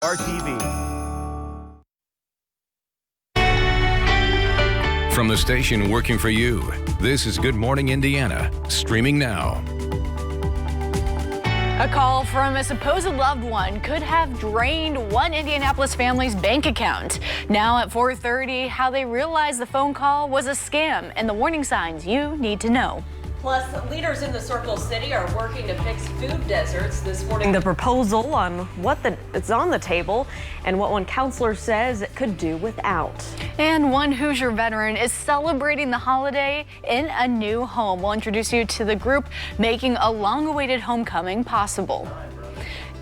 WRTV. From the station working for you, this is Good Morning Indiana, streaming now. A call from a supposed loved one could have drained one Indianapolis family's bank account. Now at 4:30, how they realized the phone call was a scam and the warning signs you need to know. Plus, leaders in the Circle City are working to fix food deserts this morning. The proposal on it's on the table and what one counselor says it could do without. And one Hoosier veteran is celebrating the holiday in a new home. We'll introduce you to the group making a long-awaited homecoming possible.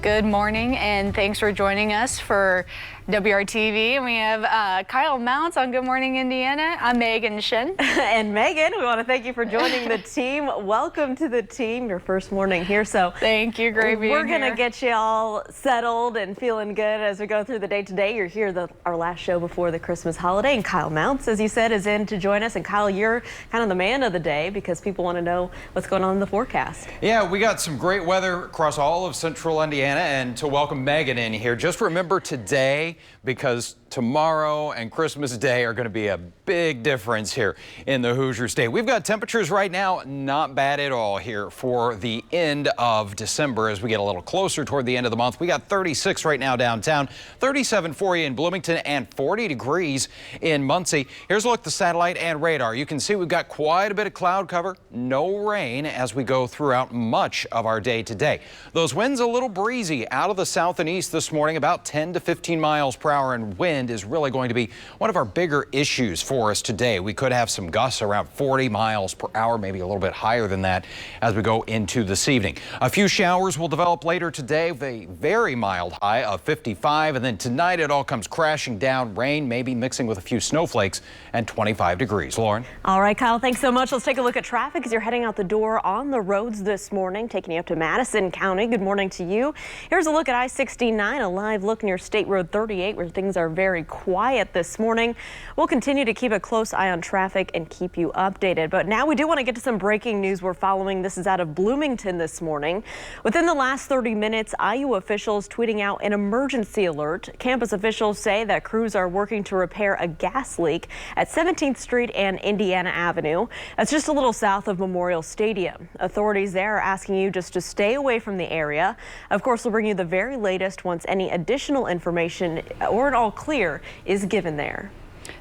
Good morning and thanks for joining us for WRTV. We have Kyle Mounts on Good Morning Indiana. I'm Megan Shin. And Megan, we want to thank you for joining the team. Welcome to the team, your first morning here. So thank you, great being here. We're going to get you all settled and feeling good as we go through the day today. You're here our last show before the Christmas holiday, and Kyle Mounts, as you said, is in to join us. And Kyle, you're kind of the man of the day because people want to know what's going on in the forecast. Yeah, we got some great weather across all of central Indiana, and to welcome Megan in here, just remember today, because tomorrow and Christmas Day are going to be a big difference here in the Hoosier State. We've got temperatures right now not bad at all here for the end of December as we get a little closer toward the end of the month. We got 36 right now downtown, 37 for you in Bloomington, and 40 degrees in Muncie. Here's a look at the satellite and radar. You can see we've got quite a bit of cloud cover, no rain as we go throughout much of our day today. Those winds a little breezy out of the south and east this morning, about 10 to 15 miles per hour, and wind is really going to be one of our bigger issues for us today. We could have some gusts around 40 miles per hour, maybe a little bit higher than that as we go into this evening. A few showers will develop later today with a very mild high of 55, and then tonight it all comes crashing down, rain maybe mixing with a few snowflakes, and 25 degrees. Lauren? All right, Kyle, thanks so much. Let's take a look at traffic as you're heading out the door on the roads this morning, taking you up to Madison County. Good morning to you. Here's a look at I-69, a live look near State Road 38 where things are very quiet this morning. We'll continue to keep a close eye on traffic and keep you updated. But now we do want to get to some breaking news we're following. This is out of Bloomington this morning. Within the last 30 minutes, IU officials tweeting out an emergency alert. Campus officials say that crews are working to repair a gas leak at 17th Street and Indiana Avenue. That's just a little south of Memorial Stadium. Authorities there are asking you just to stay away from the area. Of course, we'll bring you the very latest once any additional information or an all clear is given there.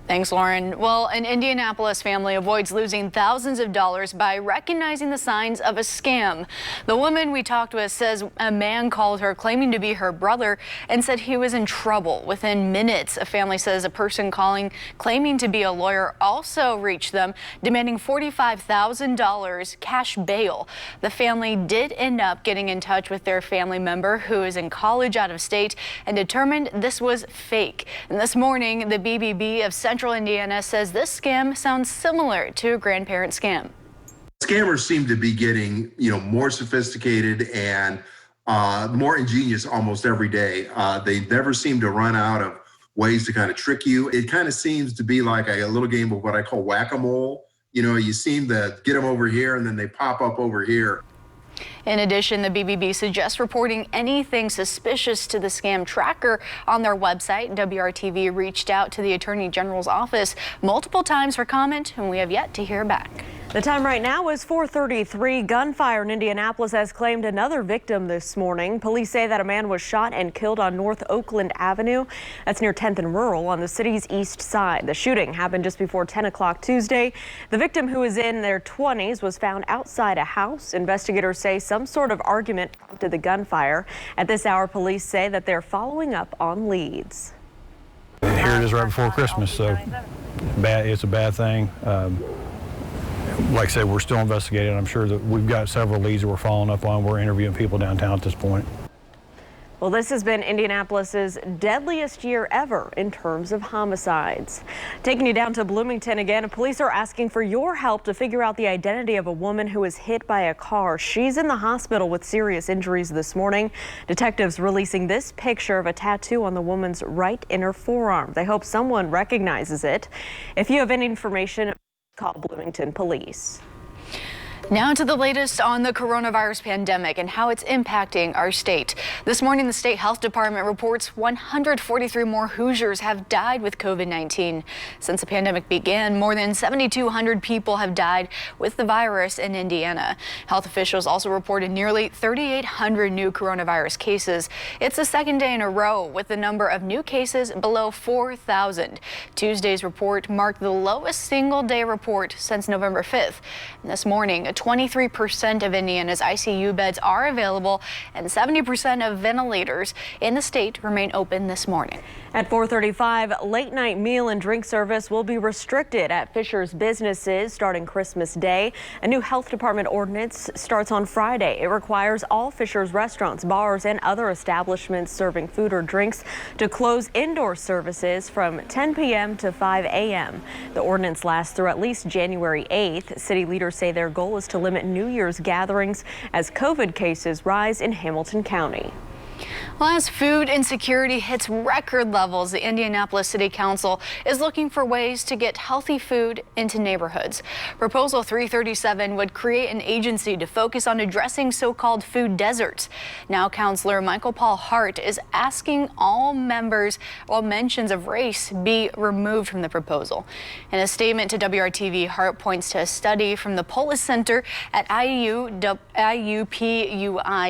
Thanks, Lauren. Well, an Indianapolis family avoids losing thousands of dollars by recognizing the signs of a scam. The woman we talked with says a man called her claiming to be her brother and said he was in trouble. Within minutes, a family says a person claiming to be a lawyer also reached them, demanding $45,000 cash bail. The family did end up getting in touch with their family member who is in college out of state and determined this was fake. And this morning, the BBB of Central Indiana says this scam sounds similar to a grandparent scam. Scammers seem to be getting, more sophisticated and more ingenious almost every day. They never seem to run out of ways to kind of trick you. It kind of seems to be like a little game of what I call whack-a-mole. You seem to get them over here and then they pop up over here. In addition, the BBB suggests reporting anything suspicious to the scam tracker on their website. WRTV reached out to the Attorney General's office multiple times for comment, and we have yet to hear back. The time right now is 4:33. Gunfire in Indianapolis has claimed another victim this morning. Police say that a man was shot and killed on North Oakland Avenue. That's near 10th and Rural on the city's east side. The shooting happened just before 10 o'clock Tuesday. The victim, who is in their 20s, was found outside a house. Investigators say some sort of argument prompted the gunfire. At this hour, police say that they're following up on leads. Here it is right before Christmas, so it's a bad thing. Like I said, we're still investigating. I'm sure that we've got several leads that we're following up on. We're interviewing people downtown at this point. Well, this has been Indianapolis's deadliest year ever in terms of homicides. Taking you down to Bloomington again, police are asking for your help to figure out the identity of a woman who was hit by a car. She's in the hospital with serious injuries this morning. Detectives releasing this picture of a tattoo on the woman's right inner forearm. They hope someone recognizes it. If you have any information, call Bloomington Police. Now to the latest on the coronavirus pandemic and how it's impacting our state. This morning, the state health department reports 143 more Hoosiers have died with COVID-19. Since the pandemic began, more than 7,200 people have died with the virus in Indiana. Health officials also reported nearly 3,800 new coronavirus cases. It's the second day in a row with the number of new cases below 4,000. Tuesday's report marked the lowest single-day report since November 5th. And this morning, 23% of Indiana's ICU beds are available and 70% of ventilators in the state remain open this morning. At 4:35, late night meal and drink service will be restricted at Fisher's businesses starting Christmas Day. A new health department ordinance starts on Friday. It requires all Fisher's restaurants, bars, and other establishments serving food or drinks to close indoor services from 10 p.m. to 5 a.m. The ordinance lasts through at least January 8th. City leaders say their goal is to limit New Year's gatherings as COVID cases rise in Hamilton County. Well, as food insecurity hits record levels, the Indianapolis City Council is looking for ways to get healthy food into neighborhoods. Proposal 337 would create an agency to focus on addressing so-called food deserts. Now, Councilor Michael Paul Hart is asking all mentions of race be removed from the proposal. In a statement to WRTV, Hart points to a study from the Polis Center at IUPUI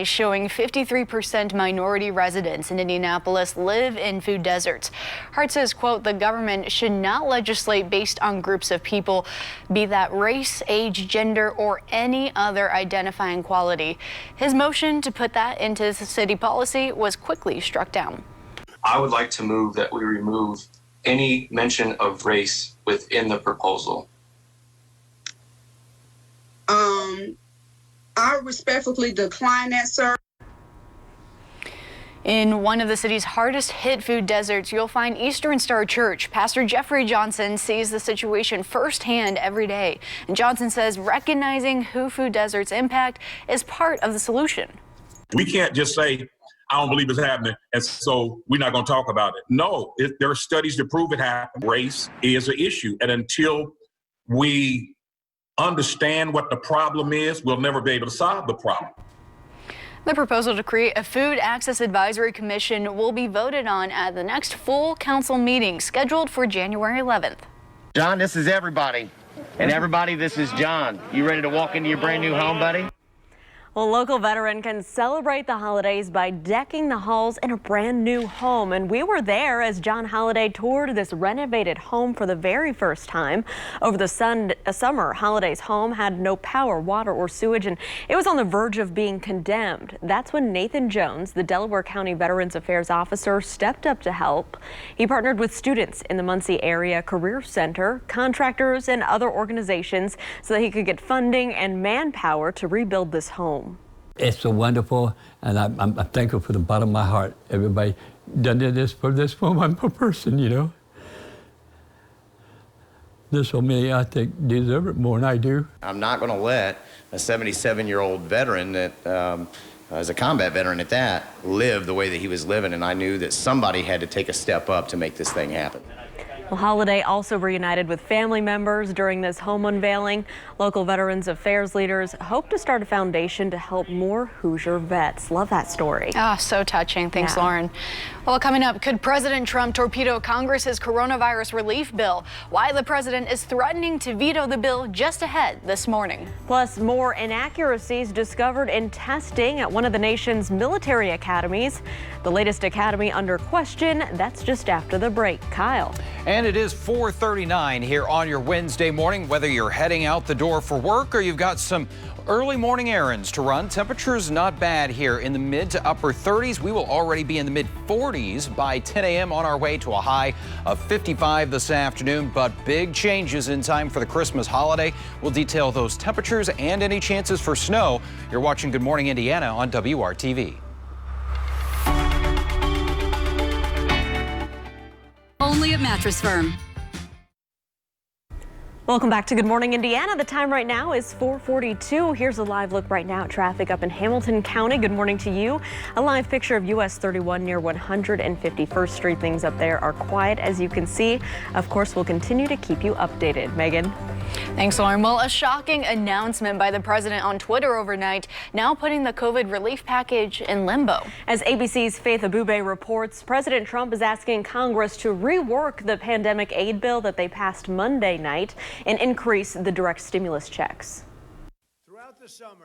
showing 53% minority residents in Indianapolis live in food deserts. Hart says, quote, the government should not legislate based on groups of people, be that race, age, gender, or any other identifying quality. His motion to put that into city policy was quickly struck down. I would like to move that we remove any mention of race within the proposal. I respectfully decline that, sir. In one of the city's hardest hit food deserts, you'll find Eastern Star Church. Pastor Jeffrey Johnson sees the situation firsthand every day. And Johnson says recognizing who food deserts impact is part of the solution. We can't just say, I don't believe it's happening, and so we're not going to talk about it. No, there are studies to prove it happened. Race is an issue. And until we understand what the problem is, we'll never be able to solve the problem. The proposal to create a Food Access Advisory Commission will be voted on at the next full council meeting scheduled for January 11th. John, this is everybody. And everybody, this is John. You ready to walk into your brand new home, buddy? Well, a local veteran can celebrate the holidays by decking the halls in a brand new home. And we were there as John Holliday toured this renovated home for the very first time. Over the summer, Holliday's home had no power, water, or sewage, and it was on the verge of being condemned. That's when Nathan Jones, the Delaware County Veterans Affairs officer, stepped up to help. He partnered with students in the Muncie Area Career Center, contractors, and other organizations so that he could get funding and manpower to rebuild this home. It's so wonderful, and I'm thankful from the bottom of my heart. Everybody done this for this one person, you know. There's so many I think deserve it more than I do. I'm not going to let a 77-year-old veteran that as a combat veteran at that, live the way that he was living, and I knew that somebody had to take a step up to make this thing happen. Well, Holliday also reunited with family members during this home unveiling. Local Veterans Affairs leaders hope to start a foundation to help more Hoosier vets. Love that story. Ah, so touching. Thanks, Lauren. Well, coming up, could President Trump torpedo Congress's coronavirus relief bill? Why the president is threatening to veto the bill just ahead this morning. Plus, more inaccuracies discovered in testing at one of the nation's military academies. The latest academy under question. That's just after the break. Kyle. And it is 4:39 here on your Wednesday morning. Whether you're heading out the door for work or you've got some early morning errands to run, temperatures not bad here in the mid to upper 30s. We will already be in the mid 40s by 10 a.m. on our way to a high of 55 this afternoon. But big changes in time for the Christmas holiday. We'll detail those temperatures and any chances for snow. You're watching Good Morning Indiana on WRTV. Only at Mattress Firm. Welcome back to Good Morning Indiana. The time right now is 4:42. Here's a live look right now at traffic up in Hamilton County. Good morning to you. A live picture of US 31 near 151st Street. Things up there are quiet, as you can see. Of course, we'll continue to keep you updated. Megan. Thanks, Lauren. Well, a shocking announcement by the president on Twitter overnight, now putting the COVID relief package in limbo. As ABC's Faith Abube reports, President Trump is asking Congress to rework the pandemic aid bill that they passed Monday night and increase the direct stimulus checks.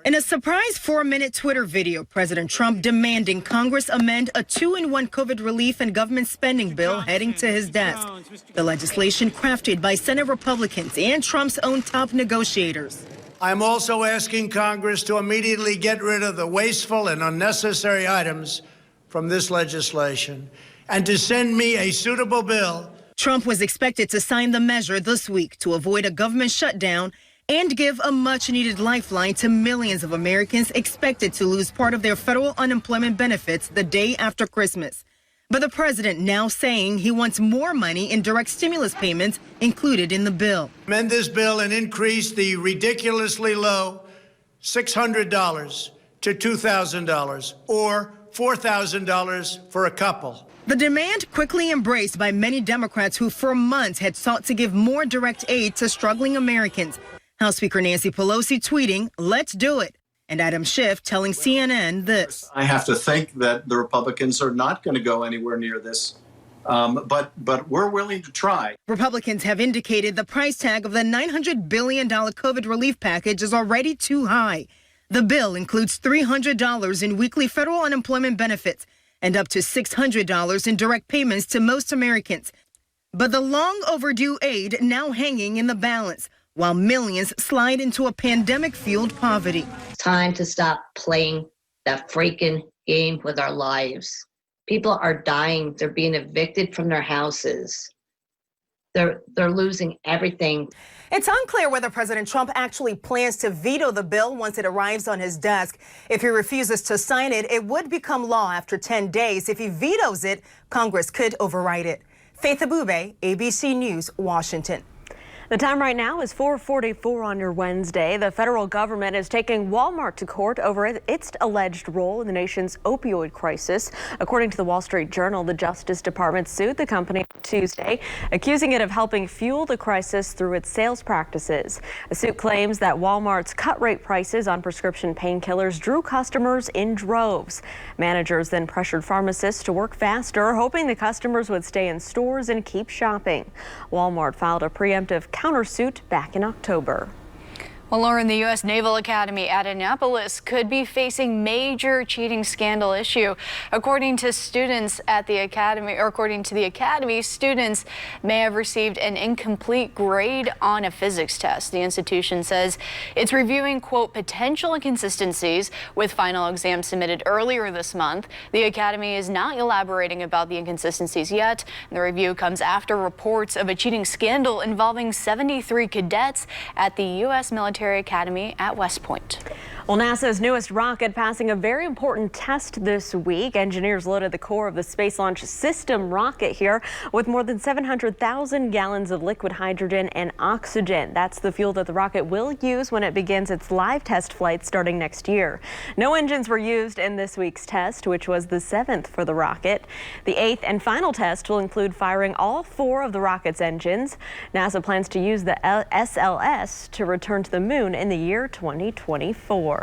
In a surprise 4-minute Twitter video, President Trump demanding Congress amend a 2-in-1 COVID relief and government spending bill heading to his desk. The legislation crafted by Senate Republicans and Trump's own top negotiators. I'm also asking Congress to immediately get rid of the wasteful and unnecessary items from this legislation and to send me a suitable bill. Trump was expected to sign the measure this week to avoid a government shutdown and give a much-needed lifeline to millions of Americans expected to lose part of their federal unemployment benefits the day after Christmas. But the president now saying he wants more money in direct stimulus payments included in the bill. Amend this bill and increase the ridiculously low $600 to $2,000 or $4,000 for a couple. The demand quickly embraced by many Democrats who for months had sought to give more direct aid to struggling Americans. House Speaker Nancy Pelosi tweeting, "Let's do it." And Adam Schiff telling CNN this. I have to think that the Republicans are not going to go anywhere near this, but we're willing to try. Republicans have indicated the price tag of the $900 billion COVID relief package is already too high. The bill includes $300 in weekly federal unemployment benefits and up to $600 in direct payments to most Americans. But the long overdue aid now hanging in the balance, while millions slide into a pandemic-fueled poverty. Time to stop playing that freaking game with our lives. People are dying. They're being evicted from their houses. They're losing everything. It's unclear whether President Trump actually plans to veto the bill once it arrives on his desk. If he refuses to sign it, it would become law after 10 days. If he vetoes it, Congress could override it. Faith Abube, ABC News, Washington. The time right now is 4:44 on your Wednesday. The federal government is taking Walmart to court over its alleged role in the nation's opioid crisis. According to the Wall Street Journal, the Justice Department sued the company Tuesday, accusing it of helping fuel the crisis through its sales practices. The suit claims that Walmart's cut-rate prices on prescription painkillers drew customers in droves. Managers then pressured pharmacists to work faster, hoping the customers would stay in stores and keep shopping. Walmart filed a preemptive countersuit back in October. Well, Lauren, the U.S. Naval Academy at Indianapolis could be facing major cheating scandal issue. According to students at the academy, or according to the academy, students may have received an incomplete grade on a physics test. The institution says it's reviewing, quote, potential inconsistencies with final exams submitted earlier this month. The academy is not elaborating about the inconsistencies yet. The review comes after reports of a cheating scandal involving 73 cadets at the U.S. Military Academy at West Point. Well, NASA's newest rocket passing a very important test this week. Engineers loaded the core of the Space Launch System rocket here with more than 700,000 gallons of liquid hydrogen and oxygen. That's the fuel that the rocket will use when it begins its live test flight starting next year. No engines were used in this week's test, which was the 7th for the rocket. The 8th and final test will include firing all 4 of the rocket's engines. NASA plans to use the SLS to return to the moon in the year 2024.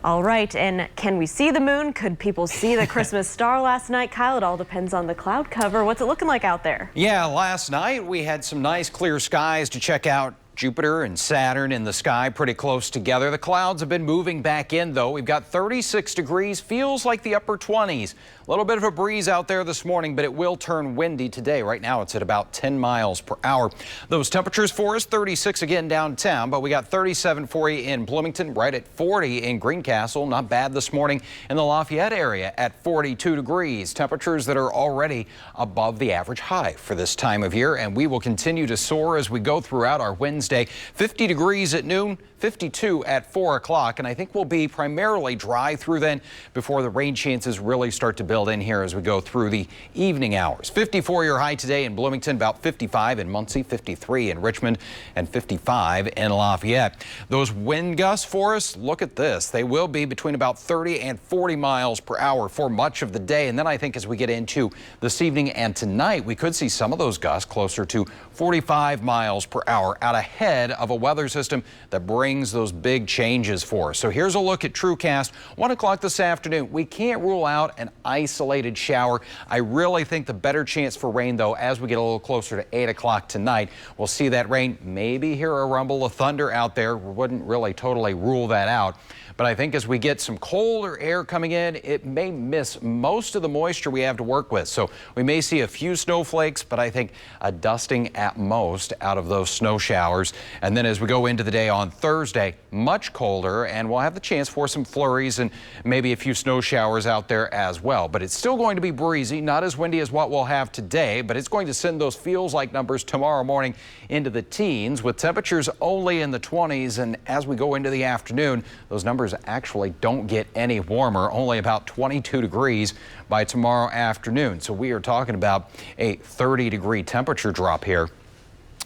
All right, and can we see the moon? Could people see the Christmas star last night? Kyle, it all depends on the cloud cover. What's it looking like out there? Yeah, last night we had some nice clear skies to check out Jupiter and Saturn in the sky pretty close together. The clouds have been moving back in, though. We've got 36 degrees, feels like the upper 20s. A little bit of a breeze out there this morning, but it will turn windy today. Right now it's at about 10 miles per hour. Those temperatures for us, 36 again downtown, but we got 37 for you in Bloomington, right at 40 in Greencastle. Not bad this morning in the Lafayette area at 42 degrees. Temperatures that are already above the average high for this time of year, and we will continue to soar as we go throughout our Wednesday Wednesday. 50 degrees at noon, 52 at 4 o'clock, and I think we'll be primarily dry through then before the rain chances really start to build in here as we go through the evening hours. 54 your high today in Bloomington, about 55 in Muncie, 53 in Richmond, and 55 in Lafayette. Those wind gusts for us, look at this. They will be between about 30 and 40 miles per hour for much of the day. And then I think as we get into this evening and tonight, we could see some of those gusts closer to 45 miles per hour out ahead of a weather system that brings those big changes for us. So here's a look at TrueCast. 1 o'clock this afternoon. We can't rule out an isolated shower. I really think the better chance for rain, though, as we get a little closer to 8 o'clock tonight. We'll see that rain, maybe hear a rumble of thunder out there. We wouldn't really totally rule that out. But I think as we get some colder air coming in, it may miss most of the moisture we have to work with. So we may see a few snowflakes, but I think a dusting at most out of those snow showers. And then as we go into the day on Thursday, much colder, and we'll have the chance for some flurries and maybe a few snow showers out there as well. But it's still going to be breezy, not as windy as what we'll have today, but it's going to send those feels-like numbers tomorrow morning into the teens with temperatures only in the 20s. And as we go into the afternoon, those numbers actually don't get any warmer, only about 22 degrees by tomorrow afternoon. So we are talking about a 30-degree temperature drop here.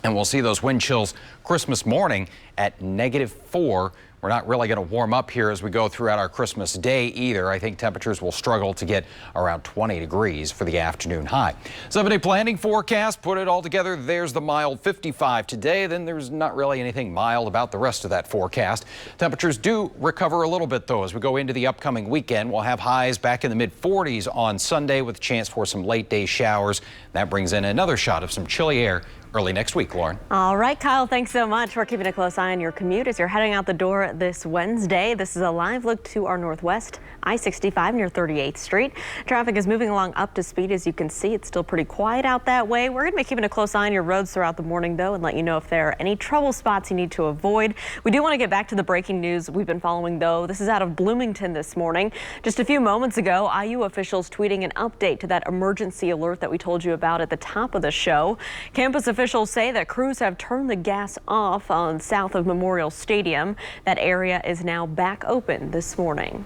And we'll see those wind chills Christmas morning at -4. We're not really going to warm up here as we go throughout our Christmas day either. I think temperatures will struggle to get around 20 degrees for the afternoon high. 7-day planning forecast, put it all together. There's the mild 55 today. Then there's not really anything mild about the rest of that forecast. Temperatures do recover a little bit, though, as we go into the upcoming weekend. We'll have highs back in the mid-40s on Sunday with a chance for some late day showers. That brings in another shot of some chilly air early next week, Lauren. All right, Kyle, thanks so much. We're keeping a close eye on your commute as you're heading out the door this Wednesday. This is a live look to our northwest, I-65 near 38th Street. Traffic is moving along up to speed. As you can see, it's still pretty quiet out that way. We're going to be keeping a close eye on your roads throughout the morning, though, and let you know if there are any trouble spots you need to avoid. We do want to get back to the breaking news we've been following, though. This is out of Bloomington this morning. Just a few moments ago, IU officials tweeting an update to that emergency alert that we told you about at the top of the show. Campus officials say that crews have turned the gas off on south of Memorial Stadium. That area is now back open this morning.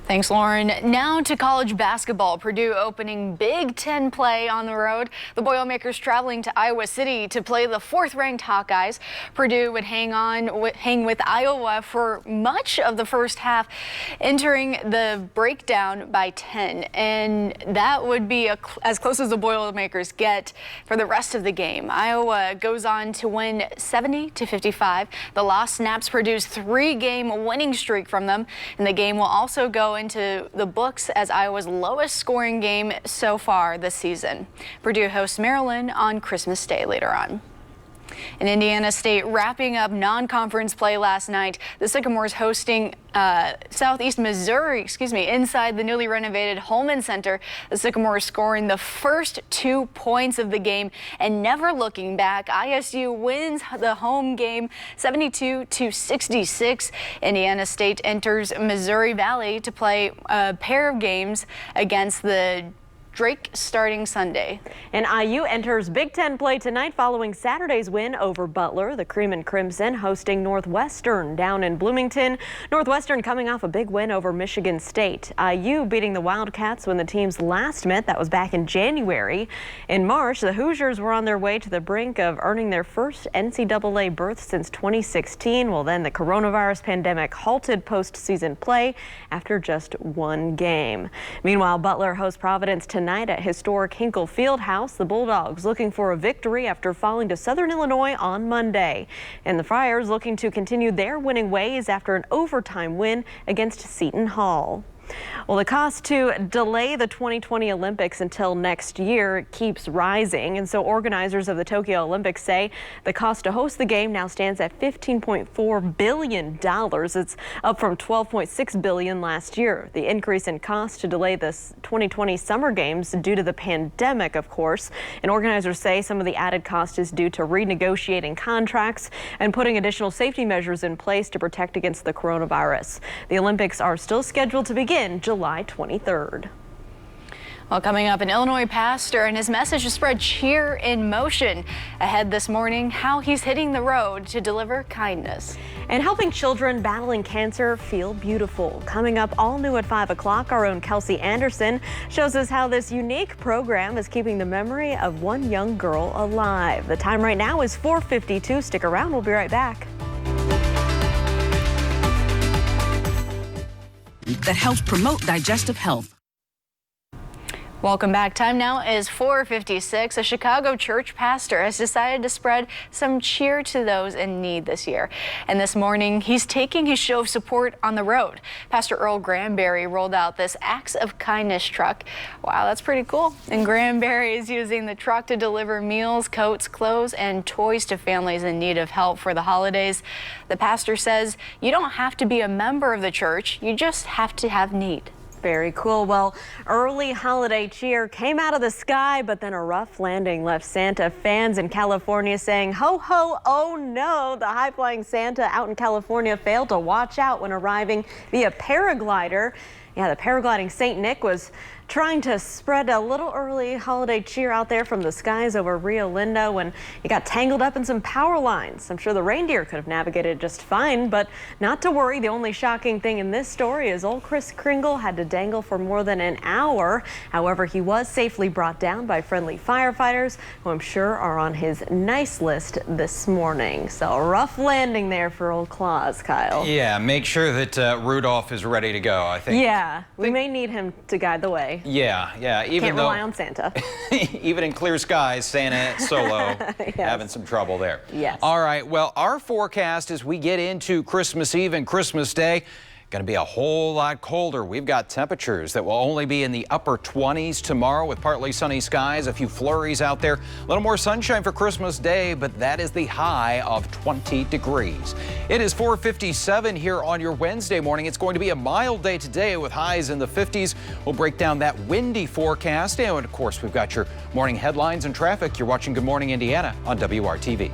Thanks, Lauren. Now to college basketball. Purdue opening Big Ten play on the road. The Boilermakers traveling to Iowa City to play the 4th-ranked Hawkeyes. Purdue would hang with Iowa for much of the first half, entering the breakdown by 10. And that would be as close as the Boilermakers get for the rest of the game. Iowa goes on to win 70-55. The loss snaps Purdue's 3-game winning streak from them, and the game will also go into the books as Iowa's lowest scoring game so far this season. Purdue hosts Maryland on Christmas Day later on. In Indiana State wrapping up non-conference play last night. The Sycamores hosting Southeast Missouri, inside the newly renovated Holman Center. The Sycamores scoring the first 2 points of the game and never looking back. ISU wins the home game 72-66. Indiana State enters Missouri Valley to play a pair of games against the Drake starting Sunday. And IU enters Big Ten play tonight following Saturday's win over Butler. The Cream and Crimson hosting Northwestern down in Bloomington. Northwestern coming off a big win over Michigan State. IU beating the Wildcats when the teams last met. That was back in January. In March, the Hoosiers were on their way to the brink of earning their first NCAA berth since 2016. Well, then the coronavirus pandemic halted postseason play after just 1 game. Meanwhile, Butler hosts Providence tonight at historic Hinkle Fieldhouse. The Bulldogs looking for a victory after falling to Southern Illinois on Monday. And the Friars looking to continue their winning ways after an overtime win against Seton Hall. Well, the cost to delay the 2020 Olympics until next year keeps rising, and so organizers of the Tokyo Olympics say the cost to host the game now stands at $15.4 billion. It's up from $12.6 billion last year. The increase in cost to delay the 2020 Summer Games due to the pandemic, of course, and organizers say some of the added cost is due to renegotiating contracts and putting additional safety measures in place to protect against the coronavirus. The Olympics are still scheduled to begin July 23rd. Well, coming up, an Illinois pastor and his message to spread cheer in motion. Ahead this morning, how he's hitting the road to deliver kindness. And helping children battling cancer feel beautiful. Coming up all new at 5 o'clock, our own Kelsey Anderson shows us how this unique program is keeping the memory of one young girl alive. The time right now is 4:52. Stick around, we'll be right back. That helps promote digestive health. Welcome back. Time now is 4:56. A Chicago church pastor has decided to spread some cheer to those in need this year. And this morning, he's taking his show of support on the road. Pastor Earl Granberry rolled out this Acts of Kindness truck. Wow, that's pretty cool. And Granberry is using the truck to deliver meals, coats, clothes, and toys to families in need of help for the holidays. The pastor says you don't have to be a member of the church, you just have to have need. Very cool. Well, early holiday cheer came out of the sky, but then a rough landing left Santa fans in California saying, ho, ho, oh no. The high-flying Santa out in California failed to watch out when arriving via paraglider. Yeah, the paragliding St. Nick was trying to spread a little early holiday cheer out there from the skies over Rio Linda when it got tangled up in some power lines. I'm sure the reindeer could have navigated just fine, but not to worry. The only shocking thing in this story is old Kris Kringle had to dangle for more than an hour. However, he was safely brought down by friendly firefighters, who I'm sure are on his nice list this morning. So a rough landing there for old Claus, Kyle. Yeah, make sure that Rudolph is ready to go, I think. Yeah, we may need him to guide the way. Yeah. Even Can't though, rely on Santa. even in clear skies, Santa solo having some trouble there. Yes. All right. Well, our forecast as we get into Christmas Eve and Christmas Day, going to be a whole lot colder. We've got temperatures that will only be in the upper 20s tomorrow with partly sunny skies, a few flurries out there. A little more sunshine for Christmas Day, but that is the high of 20 degrees. It is 4:57 here on your Wednesday morning. It's going to be a mild day today with highs in the 50s. We'll break down that windy forecast. And of course, we've got your morning headlines and traffic. You're watching Good Morning Indiana on WRTV.